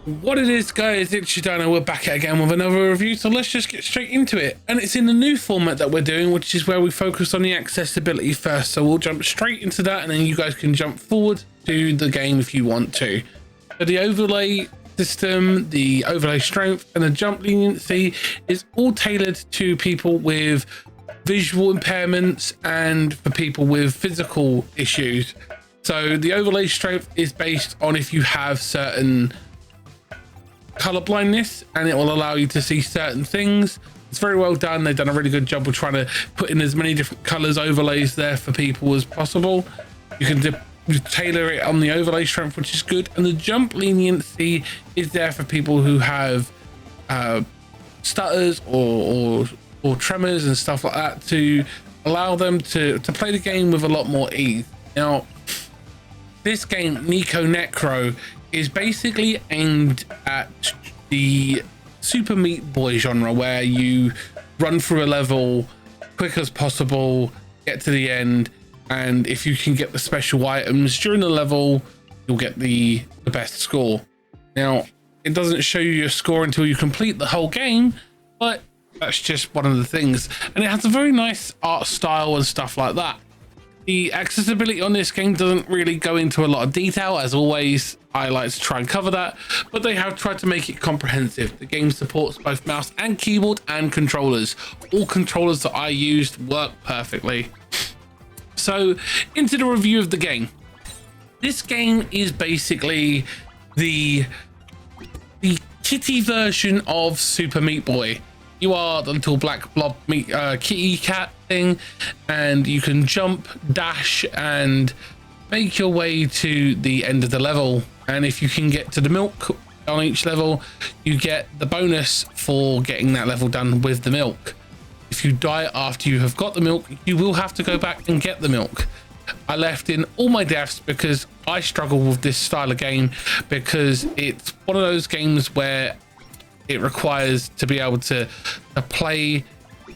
What it is, guys, it's Dino. We're back again with another review, so let's just get straight into it. And it's in the new format that we're doing, which is where we focus on the accessibility first. So we'll jump straight into that, and then you guys can jump forward to the game if you want to. So the overlay system, the overlay strength, and the jump leniency is all tailored to people with visual impairments and for people with physical issues. So the overlay strength is based on if you have certain color blindness, and it will allow you to see certain things. It's very well done. They've done a really good job of trying to put in as many different colors overlays there for people as possible. You can tailor it on the overlay strength, which is good, and the jump leniency is there for people who have stutters or tremors and stuff like that, to allow them to play the game with a lot more ease. Now, this game, Nekonecro, is basically aimed at the Super Meat Boy genre, where you run through a level quick as possible, get to the end, and if you can get the special items during the level, you'll get the best score. Now, it doesn't show you your score until you complete the whole game, but that's just one of the things. And it has a very nice art style and stuff like that. The accessibility on this game doesn't really go into a lot of detail. As always, I like to try and cover that, but they have tried to make it comprehensive. The game supports both mouse and keyboard and controllers. All controllers that I used work perfectly. So into the review of the game. This game is basically the kitty version of Super Meat Boy. You are the little black blob meat kitty cat thing, and you can jump, dash, and make your way to the end of the level. And if you can get to the milk on each level, you get the bonus for getting that level done with the milk. If you die after you have got the milk, you will have to go back and get the milk. I left in all my deaths because I struggle with this style of game, because it's one of those games where it requires to be able to play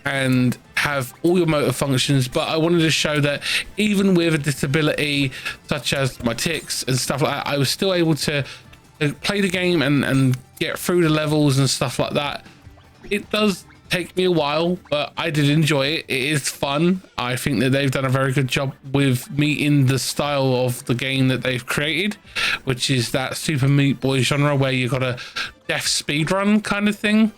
and have all your motor functions. But I wanted to show that even with a disability such as my tics and stuff like that, I was still able to play the game and get through the levels and stuff like that. It does take me a while, but I did enjoy it. It is fun. I think that they've done a very good job with meeting the style of the game that they've created, which is that Super Meat Boy genre where you got a death speed run kind of thing.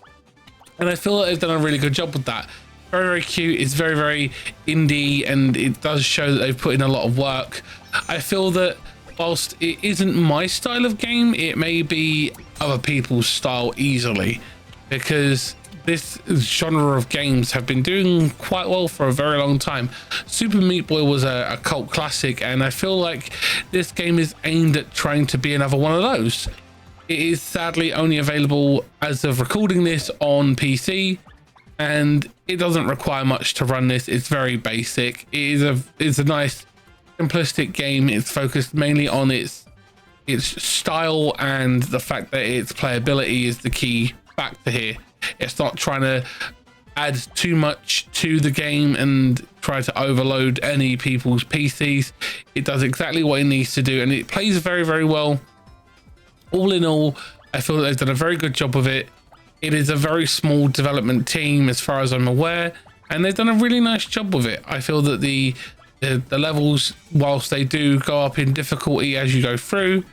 And I feel that they've done a really good job with that. Very, very cute. It's very, very indie, and it does show that they've put in a lot of work. I feel that whilst it isn't my style of game, it may be other people's style easily, because this genre of games have been doing quite well for a very long time. Super Meat Boy was a cult classic, and I feel like this game is aimed at trying to be another one of those. It is sadly only available as of recording this on PC, and it doesn't require much to run this. It's very basic. It's a nice simplistic game. It's focused mainly on its style, and the fact that its playability is the key factor here. It's not trying to add too much to the game and try to overload any people's PCs. It does exactly what it needs to do, and it plays very, very well. All in all, I feel that they've done a very good job of it. It is a very small development team as far as I'm aware, and they've done a really nice job with it. I feel that the levels, whilst they do go up in difficulty as you go through,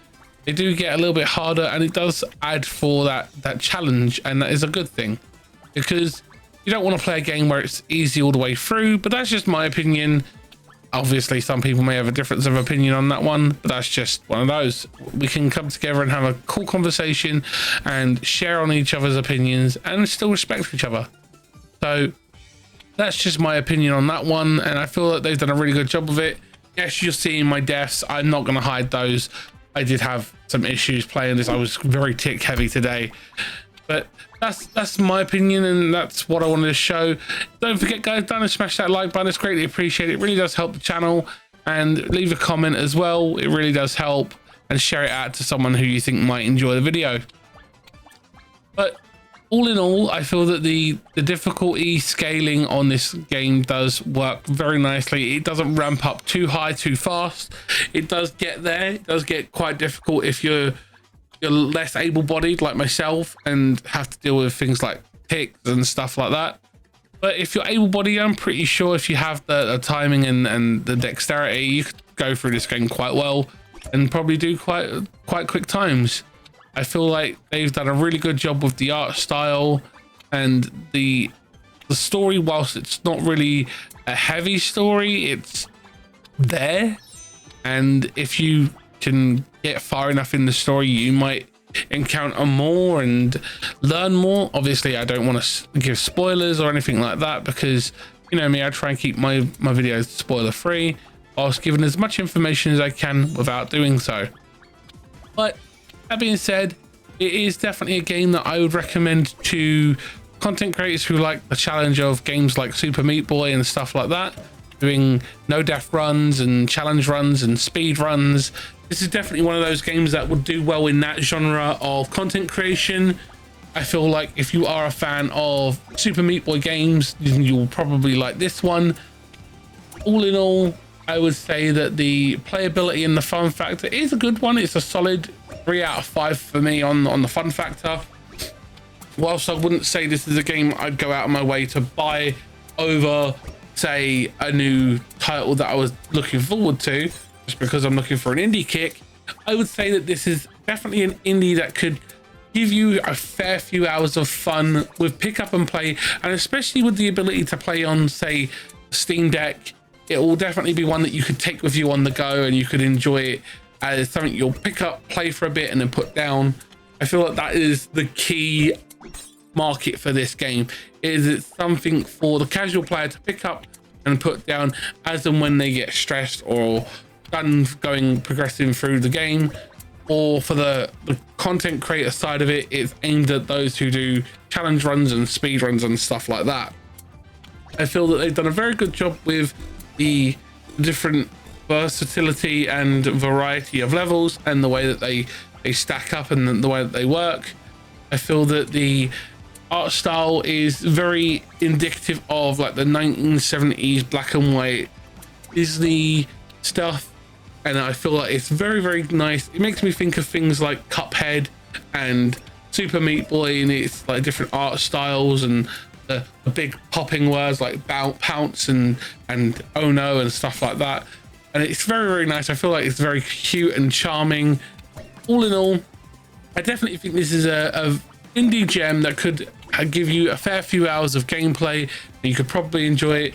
they do get a little bit harder, and it does add for that challenge, and that is a good thing, because you don't want to play a game where it's easy all the way through. But that's just my opinion. Obviously some people may have a difference of opinion on that one, but that's just one of those. We can come together and have a cool conversation and share on each other's opinions and still respect each other. So that's just my opinion on that one, and I feel that they've done a really good job of it. Yes, you're seeing my deaths. I'm not going to hide those. I did have some issues playing this. I was very tick heavy today, but that's my opinion, and that's what I wanted to show. Don't forget, guys, down and smash that like button. It's greatly appreciated. It really does help the channel, and leave a comment as well. It really does help, and share it out to someone who you think might enjoy the video. But all in all, I feel that the difficulty scaling on this game does work very nicely. It doesn't ramp up too high too fast. It does get there. It does get quite difficult if you're you're less able-bodied like myself and have to deal with things like ticks and stuff like that. But if you're able-bodied, I'm pretty sure if you have the timing and the dexterity, you could go through this game quite well and probably do quite quick times. I feel like they've done a really good job with the art style and the story. Whilst it's not really a heavy story, it's there, and if you can get far enough in the story, you might encounter more and learn more. Obviously, I don't want to give spoilers or anything like that, because you know me, I try and keep my videos spoiler free whilst giving as much information as I can without doing so. But that being said, it is definitely a game that I would recommend to content creators who like the challenge of games like Super Meat Boy and stuff like that, doing no death runs and challenge runs and speed runs. This is definitely one of those games that would do well in that genre of content creation. I feel like if you are a fan of Super Meat Boy games, you'll probably like this one. All in all, I would say that the playability and the fun factor is a good one. It's a solid 3 out of 5 for me on the fun factor. Whilst I wouldn't say this is a game I'd go out of my way to buy over, say, a new title that I was looking forward to, just because I'm looking for an indie kick, I would say that this is definitely an indie that could give you a fair few hours of fun with pick up and play, and especially with the ability to play on, say, Steam Deck. It will definitely be one that you could take with you on the go, and you could enjoy it as something you'll pick up, play for a bit, and then put down. I feel like that is the key market for this game. It's something for the casual player to pick up and put down as and when they get stressed or done progressing through the game. Or for the content creator side of it, it's aimed at those who do challenge runs and speed runs and stuff like that. I feel that they've done a very good job with the different versatility and variety of levels and the way that they stack up and the way that they work. I feel that the art style is very indicative of like the 1970s black and white Disney stuff, and I feel like it's very, very nice. It makes me think of things like Cuphead and Super Meat Boy, and it's like different art styles and the big popping words like pounce and oh no and stuff like that. And it's very, very nice. I feel like it's very cute and charming. All in all, I definitely think this is a indie gem that could give you a fair few hours of gameplay, and you could probably enjoy it.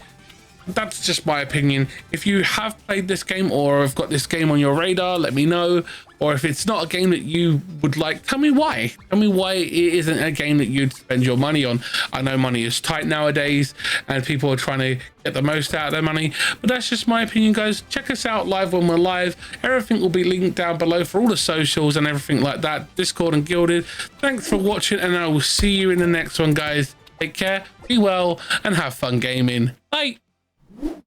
That's just my opinion. If you have played this game or have got this game on your radar, let me know. Or if it's not a game that you would like, tell me why. Tell me why it isn't a game that you'd spend your money on. I know money is tight nowadays and people are trying to get the most out of their money, but that's just my opinion, guys. Check us out live when we're live. Everything will be linked down below for all the socials and everything like that, Discord and Guilded. Thanks for watching, and I will see you in the next one, guys. Take care, be well, and have fun gaming. Bye.